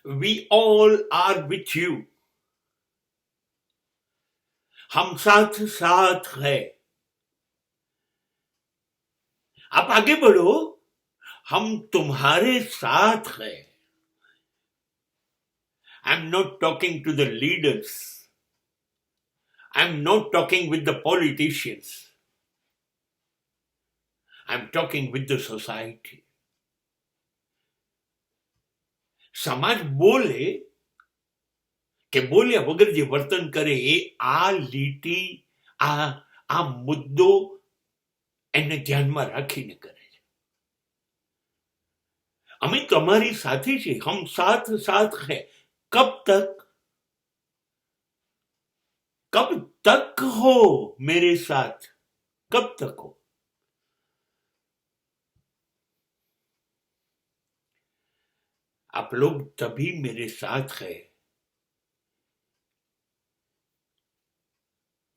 We all are with you. हम साथ साथ है. आप आगे बढ़ो, हम तुम्हारे साथ हैं. I'm not talking to the leaders. I'm not talking with the politicians. I'm talking with the society. સમાજ બોલે કે બોલ્યા વગર જે વર્તન કરે એ આ લીટી આ મુદ્દો એને ધ્યાનમાં રાખીને કરે છે. અમે તમારી સાથે છીએ. હમ સાથ સાથ હૈ. कब तक हो मेरे साथ? कब तक हो? आप लोग तभी मेरे साथ हैं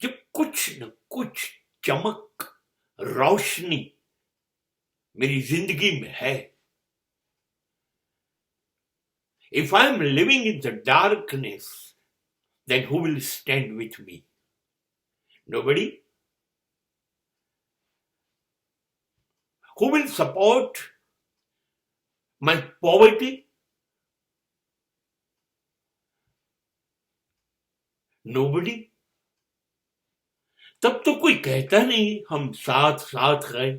जब कुछ न कुछ चमक रोशनी मेरी जिंदगी में है. If I am living in the darkness, then who will stand with me? Nobody. Who will support my poverty? Nobody. तब तो कोई कहता नहीं हम साथ साथ हैं.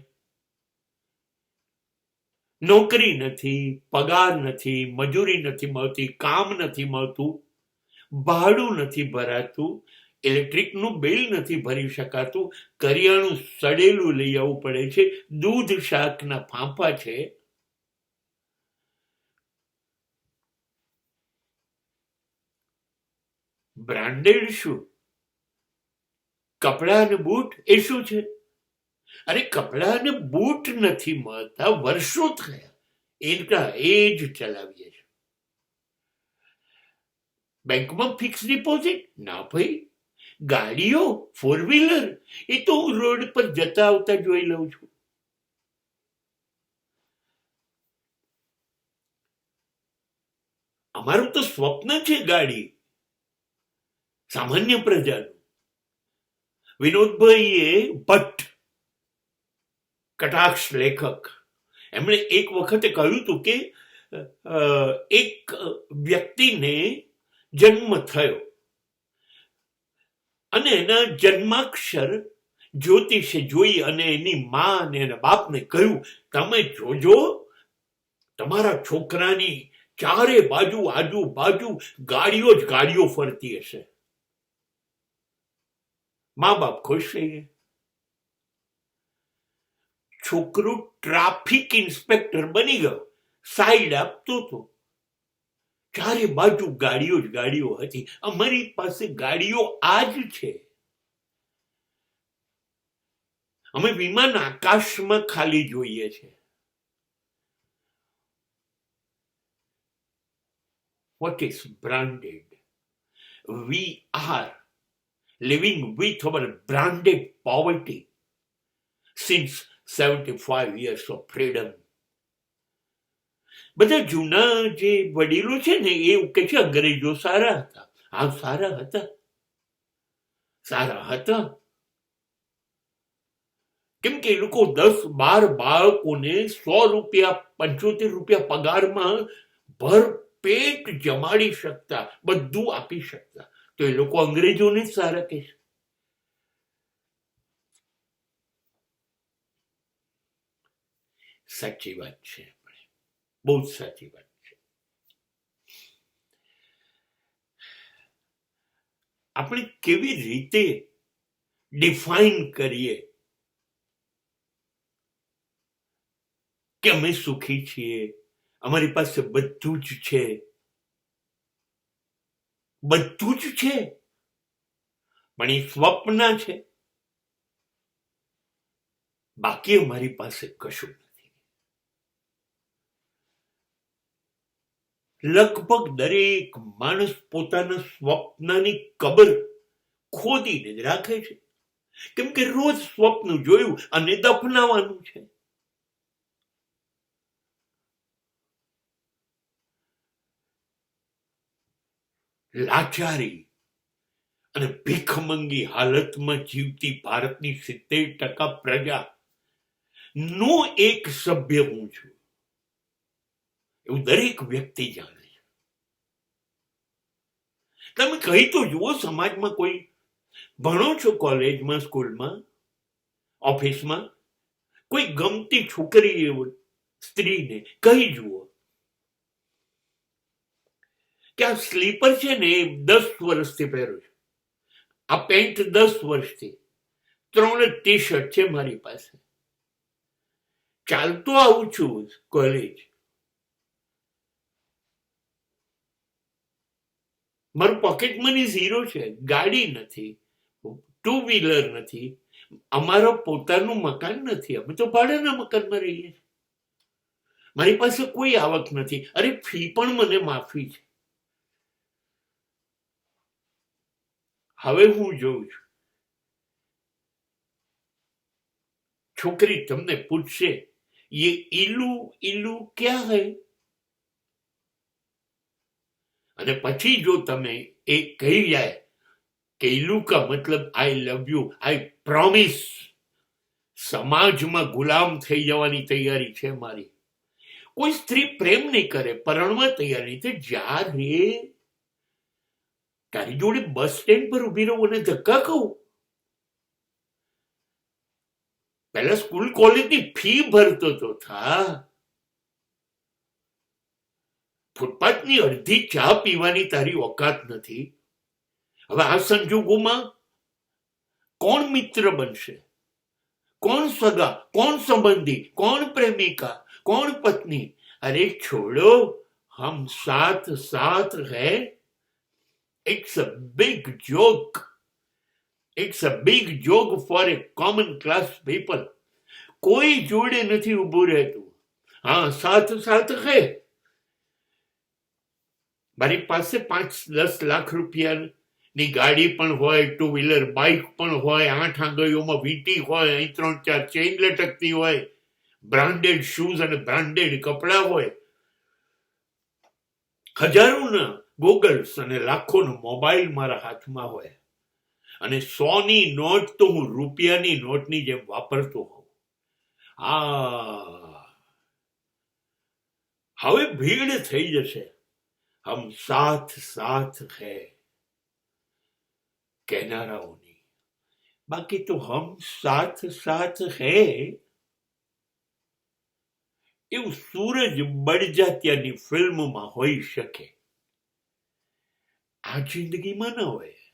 નોકરી નથી, પગાર નથી, મજૂરી નથી મળતી, કામ નથી મળતું, ભાડું નથી ભરાતું, ઇલેક્ટ્રિકનું બિલ નથી ભરી શકાતું, કરિયાણું સડેલું લઈ આવવું પડે છે, દૂધ શાકના ફાંફા છે. બ્રાન્ડેડ શું? કપડા અને બૂટ એ શું છે? અરે કપડા અને બૂટ નથી મળતા, વર્ષો થયા, એના એ જ ચલાવીએ છીએ. બેંકમાં ફિક્સ ડિપોઝિટ ના ભાઈ. ગાડીઓ, 4-વ્હીલર એ તો હું રોડ પર જતા આવતા જોઈ લઉં છું. અમારું તો સ્વપ્ન છે ગાડી, સામાન્ય પ્રજાનું. વિનોદભાઈએ ભટ્ટ, કટાક્ષ લેખક, એમણે એક વખતે કહ્યું હતું કે એક વ્યક્તિને જન્મ થયો અને એના જન્માક્ષર જ્યોતિષે જોઈ અને એની મા અને એના બાપને કહ્યું, તમે જોજો તમારા છોકરાની ચારે બાજુ આજુબાજુ ગાડીઓ જ ગાડીઓ ફરતી હશે. મા બાપ ખુશ થઈ ગયા. છોકરો ટ્રાફિક ઇન્સ્પેક્ટર બની ગયો, સાઈડ આપતો હતો. ચારે બાજુ ગાડીઓ જ ગાડીઓ હતી. અમારી પાસે ગાડીઓ આ જ છે. અમે વિમાન આકાશમાં ખાલી જોઈએ છે. What is branded? We are living with our branded poverty since 75 years of freedom. બધા જૂના જે વડીલો છે ને એ કહે છે અંગ્રેજો સારા હતા. હા, સારા હતા, સારા હતા. કેમ કે એ લોકો 10-12 બાળકોને 100 રૂપિયા 75 રૂપિયા પગારમાં ભર પેટ જમાડી શકતા, બધું આપી શકતા. તો એ લોકો અંગ્રેજોને જ સારા કહે છે. સાચી વાત છે, બહુ જ સાચી વાત છે. આપણે કેવી રીતે ડિફાઇન કરીએ કે અમે સુખી છીએ, અમારી પાસે બધું જ છે? બધું જ છે, પણ એ સ્વપ્ન છે. બાકી અમારી પાસે કશું નથી. લગભગ દરેક માણસ પોતાના સ્વપ્નની કબર ખોદીને જ રાખે છે, કેમ કે રોજ સ્વપ્ન જોયું અને દફનાવાનું છે. લાચારી અને ભીખમંગી હાલતમાં જીવતી ભારતની 70% પ્રજા નો એક સભ્ય હું છું, એવું દરેક વ્યક્તિ જાણે છે. તમે કહી તો જુઓ, સમાજમાં કોઈ ભણો છો, કોલેજમાં, સ્કૂલમાં, ઓફિસમાં, કોઈ ગમતી છોકરી સ્ત્રીને કહી જુઓ કે આ સ્લીપર છે ને એ 10 વર્ષથી પહેરું છું, આ પેન્ટ 10 વર્ષથી, 3 ટી શર્ટ છે મારી પાસે, ચાલતો આવું છું કોલેજ, મારું પોકેટ મની 0 છે, ગાડી નથી, 2 વ્હીલર નથી, અમારો પોતાનું મકાન નથી, અમે તો ભાડાના મકાનમાં રહીએ છીએ, મારી પાસે કોઈ આવક નથી, અરે ફી પણ મને માફી છે. હવે હું જોઉં છું, છોકરી તમને પૂછશે ये इलू इलू क्या है, અને પછી જો તમે એ કહી જાય કે ઇલુ કા મતલબ આઈ લવ યુ, આઈ પ્રોમિસ, સમાજમાં ગુલામ થઈ જવાની તૈયારી છે મારી. કોઈ સ્ત્રી પ્રેમ નહીં કરે, પરણવા તૈયાર નહીં થાય, જ્યારે તારી જોડે બસ સ્ટેન્ડ પર ઉભી રહું અને ધક્કા ખાઉં, પહેલા સ્કૂલ કોલેજની ફી ભરતો તો થા, ફૂટપાથની અડધી ચા પીવાની તારી ઓકાત નથી. હવે આ સંજોગોમાં કોણ મિત્ર બનશે, કોણ સગા, કોણ સંબંધી, કોણ પ્રેમિકા, કોણ પત્ની? અરે છોડો, હમ સાથ સાથ હૈ. It's a big joke. It's a big joke for a common class people. કોઈ જોડે નથી ઊભું રહેતું. હા, સાથ સાથ હૈ. મારી પાસે 5-10 લાખ રૂપિયાની ગાડી પણ હોય, 2 વ્હીલર બાઇક પણ હોય, 8 આંગળીઓમાં વીંટી હોય, અહીં 3-4 ચેઇન લટકતી હોય, બ્રાન્ડેડ શૂઝ અને બ્રાન્ડેડ કપડા હોય, હજારોના ગોગલ્સ અને લાખોનો મોબાઈલ મારા હાથમાં હોય, અને 100ની નોટ તો હું રૂપિયાની નોટની જેમ વાપરતો હોઉં. હવે ભીડ થઈ જશે હમ સાથ સાથ હૈ કહેનારાઓની. બાકી તો હમ સાથ સાથ હૈ એવું સૂરજ બળજાત્યાની ફિલ્મમાં હોઈ શકે, આ જિંદગીમાં ન હોય.